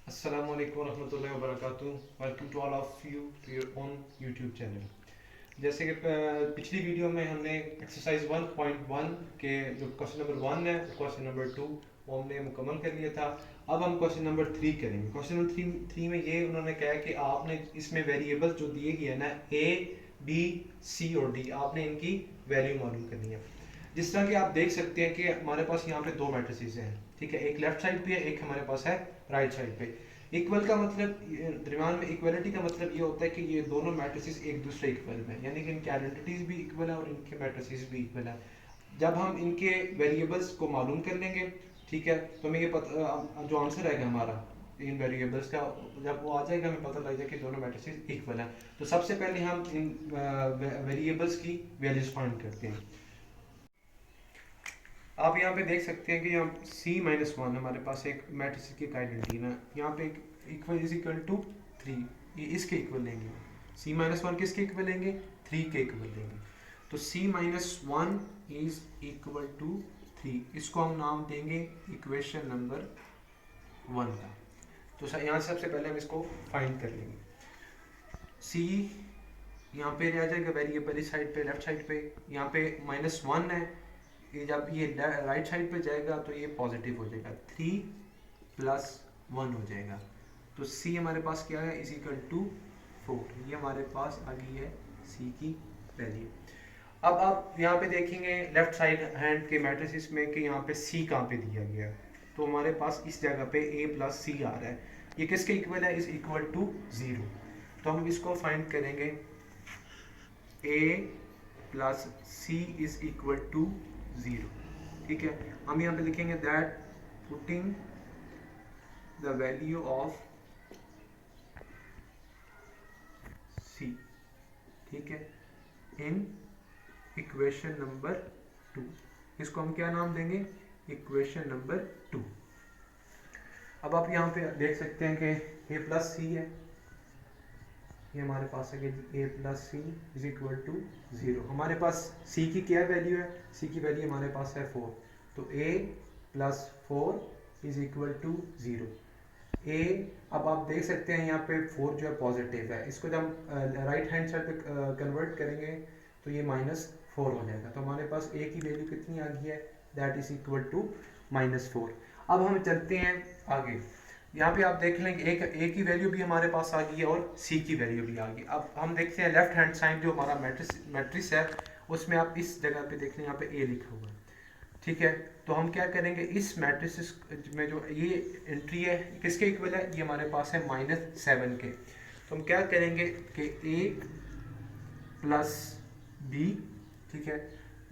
Assalamu alaikum warahmatullahi wabarakatuh. Welcome to all of you to your own YouTube channel. जैसे कि पिछली video में हमने एक्सरसाइज 1.1 के जो क्वेश्चन नंबर 1 है और क्वेश्चन नंबर 2 वो हमने मुकम्मल कर लिया था। अब हम क्वेश्चन नंबर 3 करेंगे। क्वेश्चन नंबर 3 में ये उन्होंने कहा कि आपने इसमें वेरिएबल्स जो दिए गए हैं ना ए बी सी और डी, आपने इनकी वैल्यू मालूम करनी है। जिस तरह कि आप देख सकते हैं कि हमारे पास यहाँ पे दो मैट्रिसेस हैं, ठीक है, एक लेफ्ट साइड पे है, एक हमारे पास है राइट साइड पे। इक्वल का मतलब, दरमियान में इक्वलिटी का मतलब ये होता है कि ये दोनों मैट्रिसेस एक दूसरे इक्वल में, यानी कि इनके आइडेंटिटीज भी इक्वल है और इनके मैट्रिसेस भी इक्वल है। जब हम इनके वेरिएबल्स को मालूम कर लेंगे, ठीक है, तो हमें ये पता, जो आंसर आएगा हमारा इन वेरिएबल्स का, जब वो आ जाएगा हमें पता लग जाएगा कि दोनों मैट्रिसेस इक्वल है। तो सबसे पहले हम इन वेरिएबल्स की वैल्यूज फाइंड करते हैं। आप यहाँ पे देख सकते हैं कि यहाँ C-1 हमारे पास एक मैट्रिक्स की आइडेंटिटी है। यहाँ पे एक इक्वल इज इक्वल टू 3, ये इसके इक्वल लेंगे। C-1 किसके इक्वल लेंगे? 3 के इक्वल लेंगे। तो C-1 इज इक्वल टू 3, इसको हम नाम देंगे इक्वेशन नंबर 1 का। तो यहाँ से सबसे पहले हम इसको फाइंड कर लेंगे। C यहाँ पे रह जाएगा वेरिएबल इस साइड पे, लेफ्ट साइड पे, यहाँ पे -1 है, ये जब ये राइट साइड पे जाएगा तो ये पॉजिटिव हो जाएगा, 3 + 1 हो जाएगा। तो C हमारे पास क्या है? Is equal to 4। ये हमारे पास आ गई है C की वैल्यू। अब आप यहाँ पे देखेंगे लेफ्ट साइड हैंड के मैट्रिसेस में कि यहाँ पे C कहाँ पे दिया गया है। तो हमारे पास इस जगह पे A + C आ रहा है। ये किसके इक्वल है? Is equal to 0। तो हम इसको फाइंड करेंगे, A + C is equal to 0। ठीक है, हम यहाँ पे लिखेंगे that putting the value of C, ठीक है, इन इक्वेशन नंबर 2। इसको हम क्या नाम देंगे? Equation number 2। अब आप यहाँ पे देख सकते हैं कि A + C है, ये हमारे पास है कि A + C is equal to 0। हमारे पास C की क्या वैल्यू है? C की वैल्यू हमारे पास है 4। तो A + 4 is equal to 0। A, अब आप देख सकते हैं यहाँ पे 4 जो है पॉजिटिव है, इसको जब हम राइट हैंड साइड पे कन्वर्ट करेंगे तो ये -4 हो जाएगा। तो हमारे पास A की वैल्यू कितनी आ गई है? That is equal to -4। अब हम चलते हैं आगे। यहाँ पे आप देख लेंगे एक A की वैल्यू भी हमारे पास आ गई है और C की वैल्यू भी आ गई। अब हम देखते हैं लेफ्ट हैंड साइड जो हमारा मैट्रिक्स है, उसमें आप इस जगह पे देख लें, यहाँ पे A लिखा हुआ है, ठीक है। तो हम क्या करेंगे, इस मैट्रिक्स में जो ये एंट्री है किसके इक्वल है? ये हमारे पास है -7 के। तो हम क्या करेंगे कि A + B, ठीक है,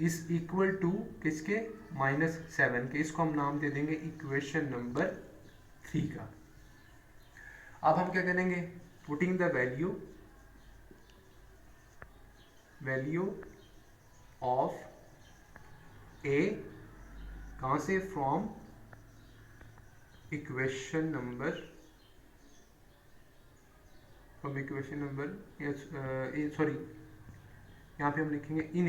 इज इक्वल टू किसके? -7 के। इसको हम नाम दे देंगे इक्वेशन नंबर 3 का। अब हम क्या करेंगे? Putting the value of A, कहाँ से? फ्रॉम इक्वेशन नंबर सॉरी, यहाँ पे हम लिखेंगे इन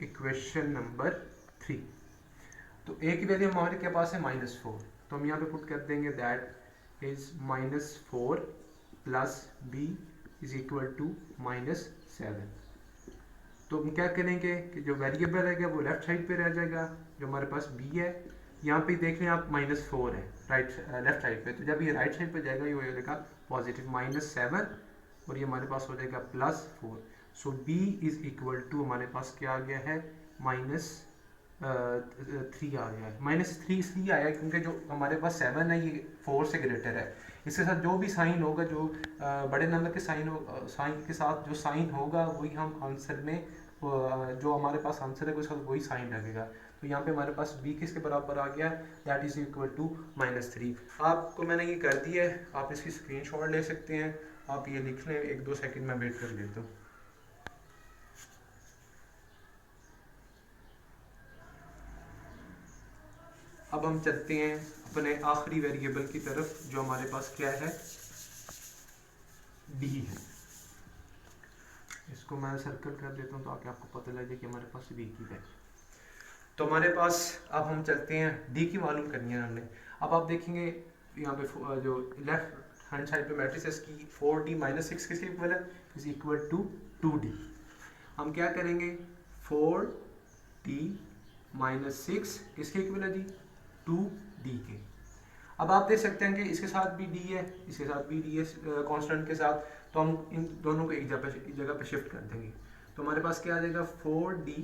इक्वेशन नंबर 3। तो A की वैल्यू हमारे के पास है -4, तो हम यहाँ पे पुट कर देंगे that is -4 + B is equal to -7। तो हम क्या करेंगे कि जो वेरिएबल रहेगा वो लेफ्ट साइड पे रह जाएगा, जो हमारे पास B है। यहाँ पे देख लें आप -4 है लेफ्ट साइड पे, तो जब ये राइट साइड पे जाएगा ये हो जाएगा पॉजिटिव -7 और ये हमारे पास हो जाएगा +4। सो B इज इक्वल टू हमारे पास क्या आ गया है? -3 आ गया है। -3 इसलिए आया क्योंकि जो हमारे पास 7 है ये 4 से ग्रेटर है। इसके साथ जो भी साइन होगा, जो बड़े नंबर के साइन के साथ जो साइन होगा वही हम आंसर में, जो हमारे पास आंसर है उसका वही साइन लगेगा। तो यहाँ पे हमारे पास B किसके बराबर आ गया? That is equal to -3। आपको मैंने ये कर दिया है, आप इसकी स्क्रीनशॉट ले सकते हैं, आप ये लिख लें, 1-2 सेकंड में वेट कर लेता हूँ। अब हम चलते हैं अपने आखिरी वेरिएबल की तरफ, जो हमारे पास क्या है? D है। इसको मैं सर्कल कर देता हूँ ताकि आपको पता लगे कि हमारे पास D की वैल्यू। तो हमारे पास अब हम चलते हैं डी की मालूम करनी है हमने। अब आप देखेंगे यहाँ पे जो लेफ्ट हैंड साइड पे मैट्रिसेस की 4d माइनस सिक्स किसके इक्वल है, इज इक्वल टू 2d। हम क्या करेंगे, 4d माइनस सिक्स किसके इक्वल है जी, 2d के। अब आप देख सकते हैं कि इसके साथ भी d है, इसके साथ भी d है कांस्टेंट के साथ, तो हम इन दोनों को एक जगह पे शिफ्ट कर देंगे। तो हमारे पास क्या आ जाएगा, 4d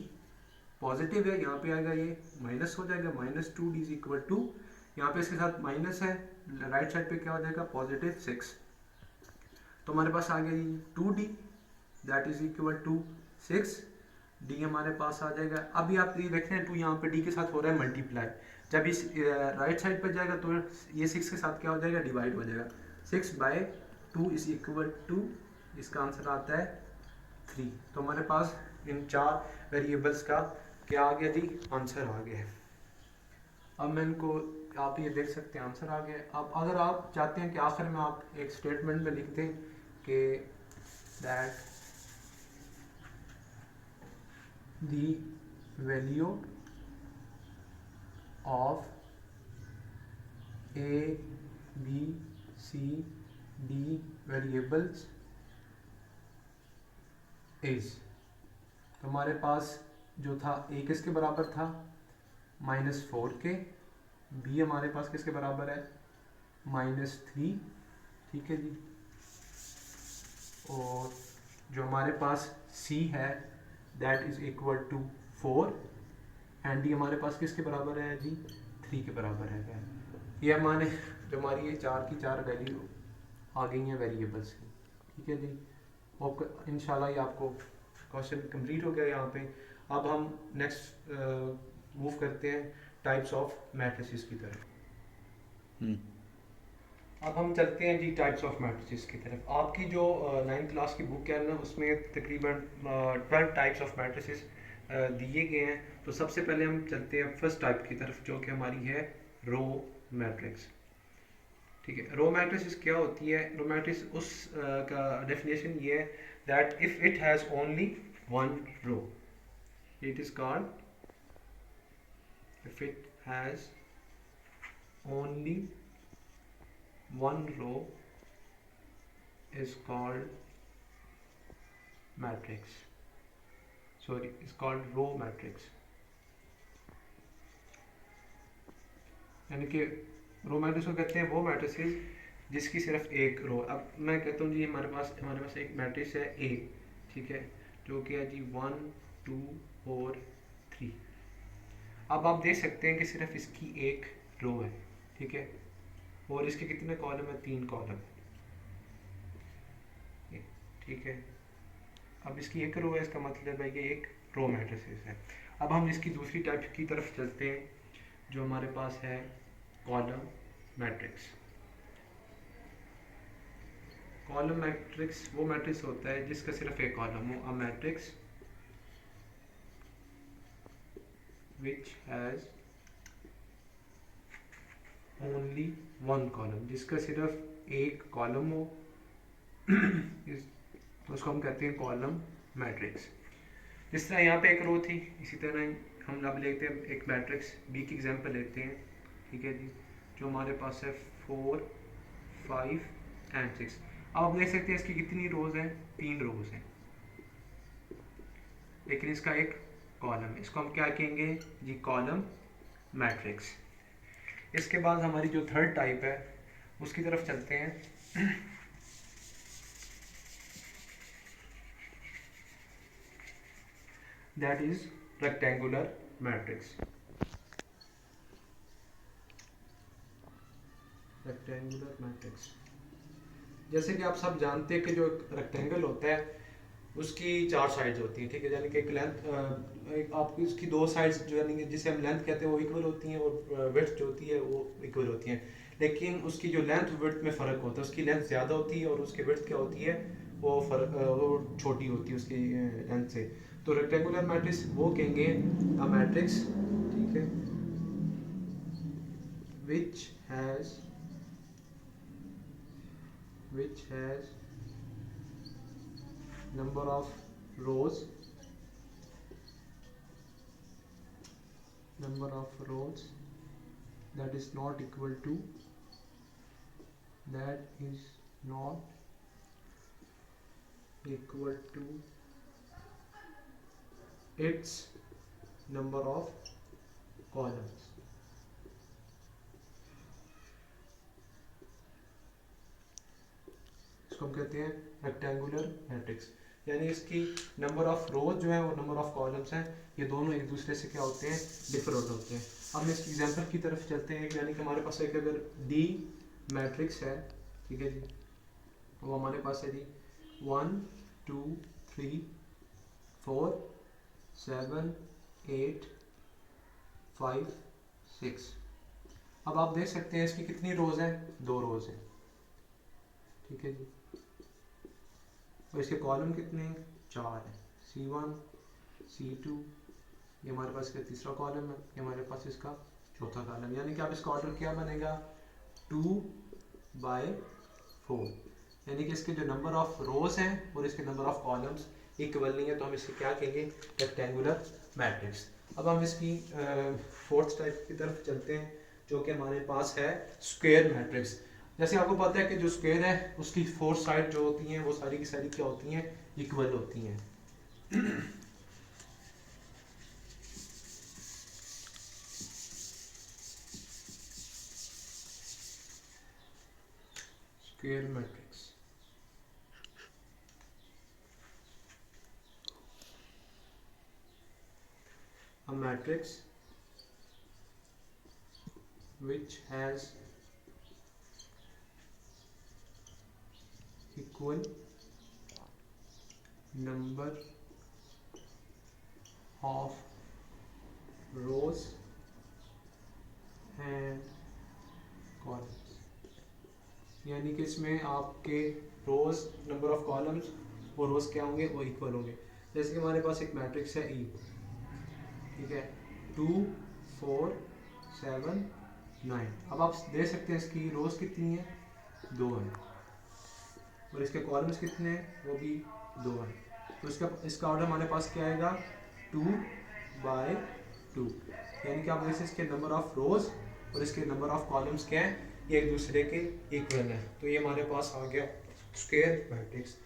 पॉजिटिव है, यहाँ पे आएगा ये माइनस हो जाएगा, minus 2d is equal to, यहाँ पे इसके साथ माइनस है, राइट साइड पे क्या हो जाएगा, पॉजिटिव 6। तो हमारे पास आ गया ये 2d that is equal to 6, d हमारे पास आ जाएगा। अभी आप ये देख रहे हैं 2 यहाँ पे d के साथ हो रहा है मल्टीप्लाई, जब इस राइट साइड पर जाएगा तो ये 6 के साथ क्या हो जाएगा, डिवाइड हो जाएगा। 6/2 इज इक्वल टू, इसका आंसर आता है 3। तो हमारे पास इन 4 वेरिएबल्स का क्या आ गया जी, आंसर आ गया है। अब मैं इनको, आप ये देख सकते हैं आंसर आ गया। अब अगर आप चाहते हैं कि आखिर में आप एक स्टेटमेंट में लिख दें कि that the value of A B C D variables is, तो हमारे पास जो था ए किसके बराबर था, -4 के, बी हमारे पास किसके बराबर है, -3, ठीक है जी, और जो हमारे पास सी है that is equal to 4, and D हमारे पास किसके बराबर है जी, 3 के बराबर है। ये हमारे जो हमारी ये 4 की 4 वैल्यू आ गई हैं वेरिएबल्स की, ठीक है जी। और इंशाल्लाह ये आपको क्वेश्चन कंप्लीट हो गया यहाँ पे। अब हम नेक्स्ट मूव करते हैं टाइप्स ऑफ मैट्रिसेस की तरफ। अब हम चलते हैं जी टाइप्स ऑफ मैट्रिसेस की तरफ। आपकी जो 9th क्लास की बुक है ना, उसमें तकरीबन 12 टाइप्स ऑफ मैट्रिसेस दिए गए हैं। तो सबसे पहले हम चलते हैं फर्स्ट टाइप की तरफ, जो कि हमारी है रो मैट्रिक्स, ठीक है। रो मैट्रिक्स क्या होती है, रो मैट्रिक्स उस का डेफिनेशन ये है that if it has only one row, it is called, if it has only one row is called matrix, sorry is called row matrix। यानी कि रो मैट्रिक्स को कहते हैं वो मैट्रिसेस जिसकी सिर्फ एक रो। अब मैं कहता हूँ जी हमारे पास एक मैट्रिक्स है ए, ठीक है, जो कि है जी 1 2 और 3। अब आप देख सकते हैं कि सिर्फ इसकी एक रो है, ठीक है, और इसके कितने कॉलम है, 3 कॉलम, ठीक है। अब इसकी एक रो है, इसका मतलब है कि एक रो मैट्रिसेस है। अब हम इसकी दूसरी टाइप की तरफ चलते हैं, जो हमारे पास है कॉलम मैट्रिक्स। कॉलम मैट्रिक्स वो मैट्रिक्स होता है जिसका सिर्फ एक कॉलम हो, a matrix which has only one column, जिसका सिर्फ एक कॉलम हो तो उसको हम कहते हैं कॉलम मैट्रिक्स। जिस तरह यहाँ पे एक रो थी, इसी तरह हम अब लेते हैं एक मैट्रिक्स बी की एग्जांपल लेते हैं, ठीक है जी, जो हमारे पास है 4 5 एंड 6। अब आप देख सकते हैं इसकी कितनी रोज हैं, 3 रोज हैं, लेकिन इसका एक कॉलम, इसको हम क्या कहेंगे जी, कॉलम मैट्रिक्स। इसके बाद हमारी जो थर्ड टाइप है उसकी तरफ चलते हैं। That is rectangular matrix. Rectangular matrix, जैसे कि आप सब जानते हैं कि जो रेक्टेंगल होता है उसकी 4 साइड्स होती हैं, ठीक है, यानी कि एक लेंथ, आपकी उसकी 2 साइड्स जो यानी कि जिसे हम लेंथ कहते हैं वो इक्वल होती हैं, और विड्थ जो होती है वो इक्वल होती हैं, लेकिन उसकी जो लेंथ विड्थ में फ़र्क होता है, उसकी लेंथ ज़्यादा होती है और उसकी विड्थ क्या होती है, वो छोटी होती है उसकी लेंथ से। तो रेक्टेंगुलर मैट्रिक्स वो कहेंगे अ मैट्रिक्स, ठीक है, which has number of rows number of rows that is not equal to its number of columns. इसको हम कहते हैं रेक्टेंगुलर मैट्रिक्स, यानी इसकी नंबर ऑफ रोज जो है और नंबर ऑफ कॉलम्स हैं ये दोनों एक दूसरे से क्या होते हैं, डिफरेंट होते हैं। अब हम इस एग्जांपल की तरफ चलते हैं, यानी कि हमारे पास एक अगर डी मैट्रिक्स है, ठीक है जी, वो हमारे पास है जी 1 2 3 4 7 8 5 6। अब आप देख सकते हैं इसकी कितनी रोज हैं, 2 रोज हैं, ठीक है जी, और इसके कॉलम कितने हैं, 4 हैं, C1 C2, ये हमारे पास इसका तीसरा कॉलम है, ये हमारे पास इसका चौथा कॉलम, यानी कि अब इसका ऑर्डर क्या बनेगा 2/4, यानी कि इसके जो नंबर ऑफ रोज हैं और इसके नंबर ऑफ कॉलम्स इक्वल नहीं है, तो हम इससे क्या कहेंगे, रेक्टेंगुलर मैट्रिक्स। अब हम इसकी फोर्थ टाइप की तरफ चलते हैं, जो कि हमारे पास है स्क्वायर मैट्रिक्स। जैसे आपको पता है कि जो स्क्वायर है उसकी 4 साइड जो होती हैं वो सारी की सारी क्या होती हैं, इक्वल होती हैं। Square matrix, a matrix which has equal number of rows and columns, यानी कि इसमें आपके रोज नंबर ऑफ कॉलम्स और रोज क्या होंगे, वो इक्वल होंगे। जैसे कि हमारे पास एक मैट्रिक्स है ई, ठीक है, 2 4 7 9। अब आप देख सकते हैं इसकी रोज कितनी है, 2 हैं, और इसके कॉलम्स कितने हैं, वो भी 2 हैं, तो इसका ऑर्डर हमारे पास क्या आएगा 2/2, यानी कि आप जैसे इसके नंबर ऑफ रोज और इसके नंबर ऑफ कॉलम्स क्या हैं, ये एक दूसरे के इक्वल है, तो ये हमारे पास आ गया स्क्वायर मैट्रिक्स।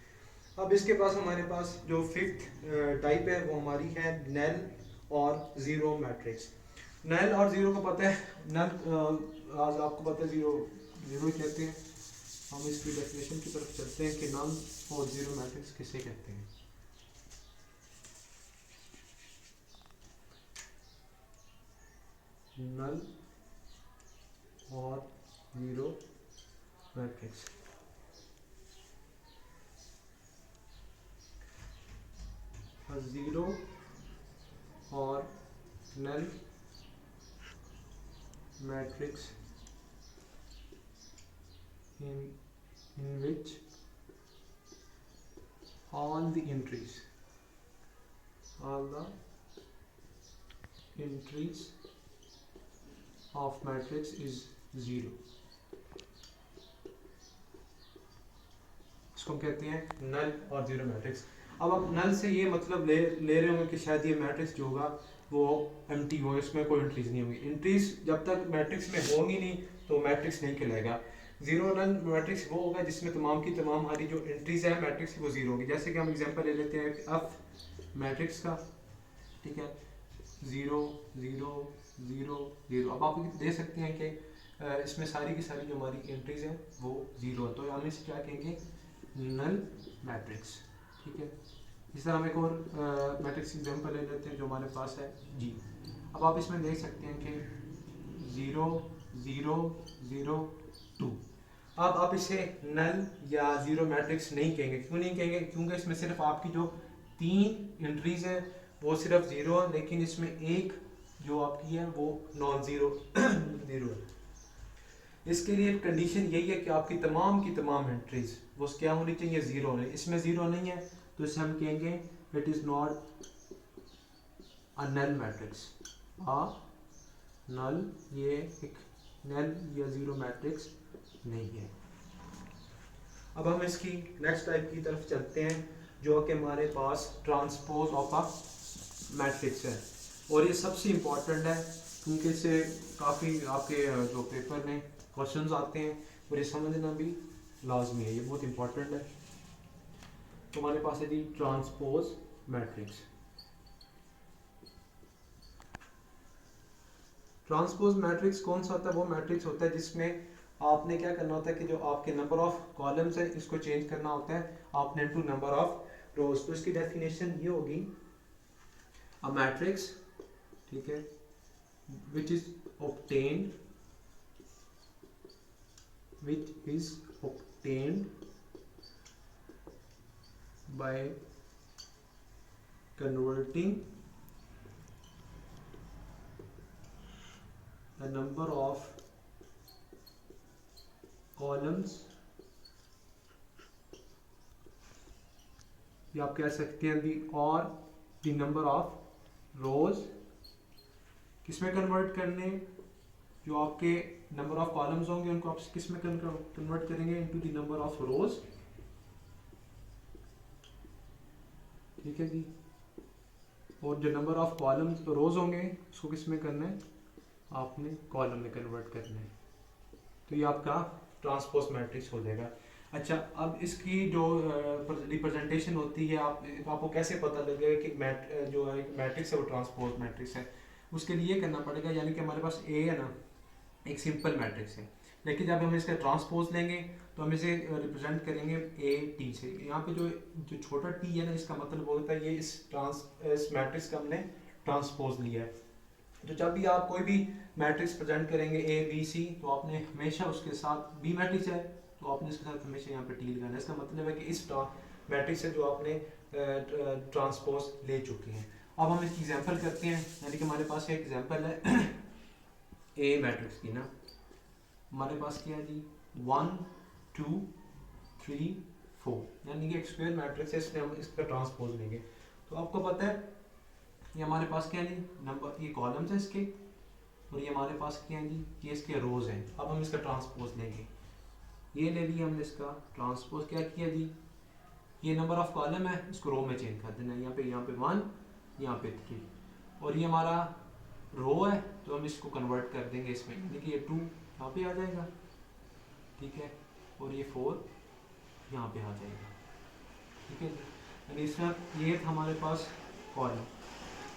अब इसके पास हमारे पास जो फिफ्थ टाइप है वो हमारी है नल और ज़ीरो मैट्रिक्स। नल और ज़ीरो को पता है, नल आज आपको पता है ज़ीरो ही कहते हैं। हम इसकी डेफिनेशन की तरफ चलते हैं कि नल और ज़ीरो मैट्रिक्स किसे कहते हैं। नल और ज़ीरो मैट्रिक्स, ज़ीरो और नल matrix in which all the entries of matrix is 0, इसको हम कहते हैं नल और जीरो मैट्रिक्स। अब आप नल से ये मतलब ले रहे होंगे कि शायद ये मैट्रिक्स जो होगा वो एम्प्टी हो, इसमें कोई एंट्रीज नहीं होंगी। एंट्रीज जब तक मैट्रिक्स में होंगी नहीं तो मैट्रिक्स नहीं कहलाएगा। जीरो नल मैट्रिक्स वो होगा जिसमें तमाम की तमाम हमारी जो एंट्रीज है मैट्रिक्स की वो जीरो होगी। जैसे कि हम एग्जांपल ले लेते हैं एफ मैट्रिक्स का, ठीक है, 0 0 0 0। अब आप देख सकते हैं कि इसमें सारी की सारी जो हमारी एंट्रीज हैं वो जीरो है, तो हम इसे क्या कहेंगे, नल मैट्रिक्स, ठीक है। इस तरह हम एक और मैट्रिक्स एग्जांपल ले लेते हैं जो हमारे पास है जी। अब आप इसमें देख सकते हैं कि 0 0 0 2। अब आप इसे नल या जीरो मैट्रिक्स नहीं कहेंगे। क्यों नहीं कहेंगे? क्योंकि इसमें सिर्फ आपकी जो 3 एंट्रीज हैं वो सिर्फ जीरो है, लेकिन इसमें एक जो आपकी है वो नॉन जीरो जीरो है। इसके लिए कंडीशन यही है कि आपकी की तमाम एंट्रीज वो क्या होनी चाहिए, जीरो होनी। इसमें जीरो नहीं है तो इसे हम कहेंगे it is not a null matrix. Null, ये एक नल या जीरो मैट्रिक्स नहीं है। अब हम इसकी नेक्स्ट टाइप की तरफ चलते हैं जो कि हमारे पास ट्रांसपोज ऑफ अ मैट्रिक्स है, और ये सबसे इम्पोर्टेंट है क्योंकि इससे काफ़ी आपके जो पेपर में क्वेश्चंस आते हैं और ये समझना भी लाजमी है, ये बहुत इंपॉर्टेंट है। तो हमारे पास है जी ट्रांसपोज मैट्रिक्स। ट्रांसपोज मैट्रिक्स कौन सा होता है? वो मैट्रिक्स होता है जिसमें आपने क्या करना होता है कि जो आपके नंबर ऑफ कॉलम्स है इसको चेंज करना होता है आपने इनटू नंबर ऑफ रोज। तो इसकी डेफिनेशन ये होगी, अ मैट्रिक्स, ठीक है, which is obtained by converting the number of columns, या आप कह सकते हैं दी और द नंबर ऑफ रोज, किसमें कन्वर्ट करने? जो आपके नंबर ऑफ कॉलम्स होंगे उनको आप किसमें कन्वर्ट करेंगे? इनटू द नंबर ऑफ रोज, ठीक है जी। और जो नंबर ऑफ कॉलम्स रोज होंगे उसको किसमें करना है? आपने कॉलम में कन्वर्ट करना है। तो ये आपका ट्रांसपोज मैट्रिक्स हो जाएगा। अच्छा, अब इसकी जो रिप्रेजेंटेशन होती है, आपको कैसे पता लगेगा कि जो मैट्रिक्स है वो ट्रांसपोज मैट्रिक्स है? उसके लिए करना पड़ेगा, यानी कि हमारे पास ए है ना, एक सिंपल मैट्रिक्स है, लेकिन जब हम इसका ट्रांसपोज लेंगे तो हम इसे रिप्रेजेंट करेंगे ए टी से। यहाँ पे जो छोटा टी है ना, इसका मतलब होता है ये इस मैट्रिक्स का हमने ट्रांसपोज लिया है। तो जब भी आप कोई भी मैट्रिक्स प्रेजेंट करेंगे ए बी सी, तो आपने हमेशा उसके साथ बी मैट्रिक्स है तो आपने इसके साथ हमेशा यहाँ पे टी लगाना है। इसका मतलब है कि इस मैट्रिक्स से जो आपने ट्रांसपोज ले चुके हैं। अब हम इसकी एग्जांपल करते हैं, यानी कि हमारे पास एक एग्जांपल है ए मैट्रिक्स की ना। हमारे पास क्या है जी, 1 2 3 4, यानी कि एक स्क्वायर मैट्रिक्स है, इसलिए हम इसका ट्रांसपोज लेंगे। तो आपको पता है ये हमारे पास क्या है जी, नंबर, ये कॉलम्स है इसके, और ये हमारे पास क्या है जी, ये इसके रोज हैं। अब हम इसका ट्रांसपोज लेंगे, ये ले लिया हमने, इसका ट्रांसपोज क्या किया जी, ये नंबर ऑफ कॉलम है इसको रो में चेंज कर देना है, यहाँ पे 1, यहाँ पे 3, और ये हमारा रो है तो हम इसको कन्वर्ट कर देंगे इसमें, यानी कि ये 2 यहाँ पे आ जाएगा, ठीक है, और ये 4 यहाँ पे आ जाएगा, ठीक है। यानी इसमें ये था हमारे पास कॉलम,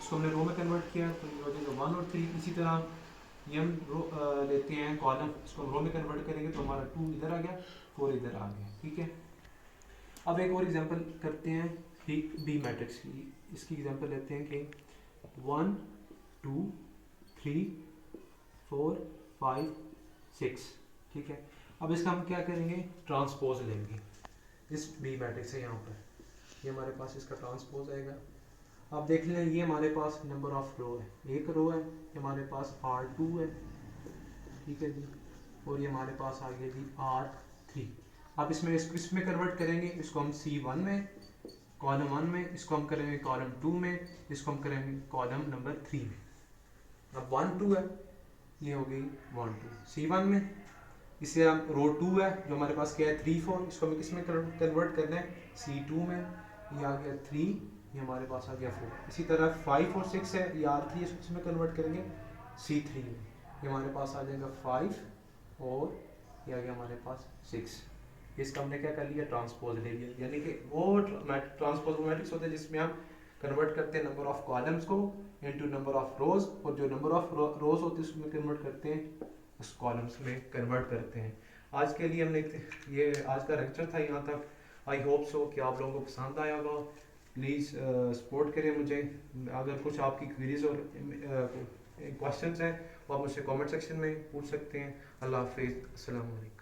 इसको हमने रो में कन्वर्ट किया तो ये हो जाएगा 1 और 3। इसी तरह ये हम लेते हैं कॉलम, इसको हम रो में कन्वर्ट करेंगे तो हमारा 2 इधर आ गया, 4 इधर आ गया, ठीक है। अब एक और एग्जांपल करते हैं बी मैट्रिक्स की। इसकी एग्जांपल लेते हैं कि 1 2 3 4 5 6, ठीक है। अब इसका हम क्या करेंगे, ट्रांसपोज लेंगे इस बी मैट्रिक्स से। यहाँ पर ये हमारे पास इसका ट्रांसपोज आएगा। अब देख लें, ये हमारे पास नंबर ऑफ रो है, एक रो है, ये हमारे पास R2 है, ठीक है जी, और ये हमारे पास आ गया जी R3। अब इसमें कन्वर्ट करेंगे, इसको हम C1 में, कॉलम 1 में, इसको हम करेंगे कॉलम 2 में, इसको हम करेंगे कॉलम नंबर 3 में। अब 1 2 है, ये हो गई 1 2 C1 में, इसे हम रो 2 है जो हमारे पास क्या है 3 4, इसको हमें किसमें कन्वर्ट करना है, C2 में, ये आ गया 3, ये हमारे पास आ गया 4। इसी तरह 5 और 6 है, ये R3, इसको किसमें कन्वर्ट करेंगे, C3 में, ये हमारे पास आ जाएगा 5 और ये आ गया हमारे पास 6। इसका हमने क्या कर लिया, ट्रांसपोज ले लिया, यानी कि वो ट्रांसपोज मैट्रिक्स होता है जिसमें हम कन्वर्ट करते हैं नंबर ऑफ कॉलम्स को इनटू नंबर ऑफ रोज, और जो नंबर ऑफ रोज होती है उसमें कन्वर्ट करते हैं उस कॉलम्स में कन्वर्ट करते हैं। आज के लिए हमने ये आज का लेक्चर था यहाँ तक। आई होप सो कि आप लोगों को पसंद आया होगा। प्लीज़ सपोर्ट करें मुझे। अगर कुछ आपकी क्वेरीज और क्वेश्चंस हैं वो आप मुझसे कमेंट सेक्शन में पूछ सकते हैं। अल्लाह हाफिज़, अस्सलाम वालेकुम।